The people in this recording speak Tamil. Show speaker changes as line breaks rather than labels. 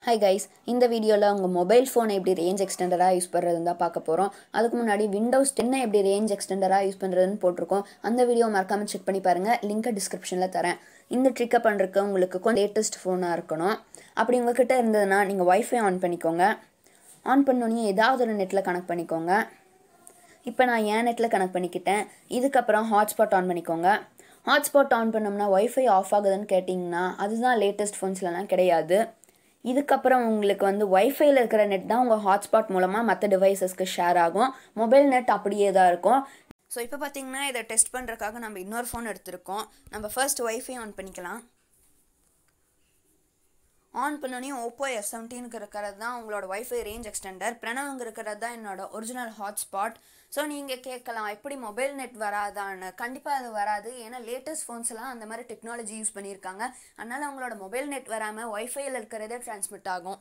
Hi guys, இந்த வீடியோல உங்க மொபைல் ஃபோன் எப்படி ரேஞ்ச் எக்ஸ்டெண்டரா யூஸ் பண்றதுன்னு தான் பார்க்க போறோம். அதுக்கு முன்னாடி Windows 10 எப்படி ரேஞ்ச் எக்ஸ்டெண்டரா யூஸ் பண்றதுன்னு போட்டுருக்கோம். அந்த வீடியோ மறக்காம செக் பண்ணி பாருங்க. லிங்க் டிஸ்கிரிப்ஷன்ல தரேன். இந்த ட்ரிக்கை பண்றதுக்கு உங்களுக்கு கொஞ்சம் லேட்டஸ்ட் ஃபோனா இருக்கணும். அப்படி உங்ககிட்ட இருந்ததுன்னா நீங்க வைஃபை ஆன் பண்ணிக்கோங்க. ஆன் பண்ணோனே ஏதாவது ஒரு நெட்ல கனெக்ட் பண்ணிக்கோங்க. இப்போ நான் என் நெட்ல கனெக்ட் பண்ணிக்கிட்டேன். இதுக்கப்புறம் ஹாட்ஸ்பாட் ஆன் பண்ணிக்கோங்க. ஹாட்ஸ்பாட் ஆன் பண்ணோம்னா வைஃபை ஆஃப் ஆகுதுன்னு கேட்டிங்கன்னா அதுதான் லேட்டஸ்ட் ஃபோன்ஸ்லலாம் கிடையாது. இதுக்கப்புறம் உங்களுக்கு வந்து வைஃபைல இருக்கிற நெட் தான் உங்கள் ஹாட்ஸ்பாட் மூலமாக மற்ற டிவைசஸ்க்கு ஷேர் ஆகும். மொபைல் நெட் அப்படியே தான் இருக்கும். ஸோ இப்போ பார்த்தீங்கன்னா இதை டெஸ்ட் பண்ணுறதுக்காக நம்ம இன்னொரு ஃபோன் எடுத்திருக்கோம். நம்ம ஃபர்ஸ்ட் வைஃபை ஆன் பண்ணிக்கலாம். ஆன் பண்ணோன்னே ஓப்போ S17 இருக்கிறது தான் உங்களோட வைஃபை ரேஞ்ச் எக்ஸ்டெண்டர். பிரணவங்க இருக்கிறது தான் என்னோட ஒரிஜினல் ஹாட்ஸ்பாட். ஸோ நீங்கள் கேட்கலாம் எப்படி மொபைல் நெட் வராதான்னு. கண்டிப்பாக அது வராது. ஏன்னா லேட்டஸ்ட் ஃபோன்ஸ்லாம் அந்த மாதிரி டெக்னாலஜி யூஸ் பண்ணியிருக்காங்க. அதனால் உங்களோட மொபைல் நெட் வராமல் வைஃபையில் இருக்கிறதே ட்ரான்ஸ்மிட் ஆகும்.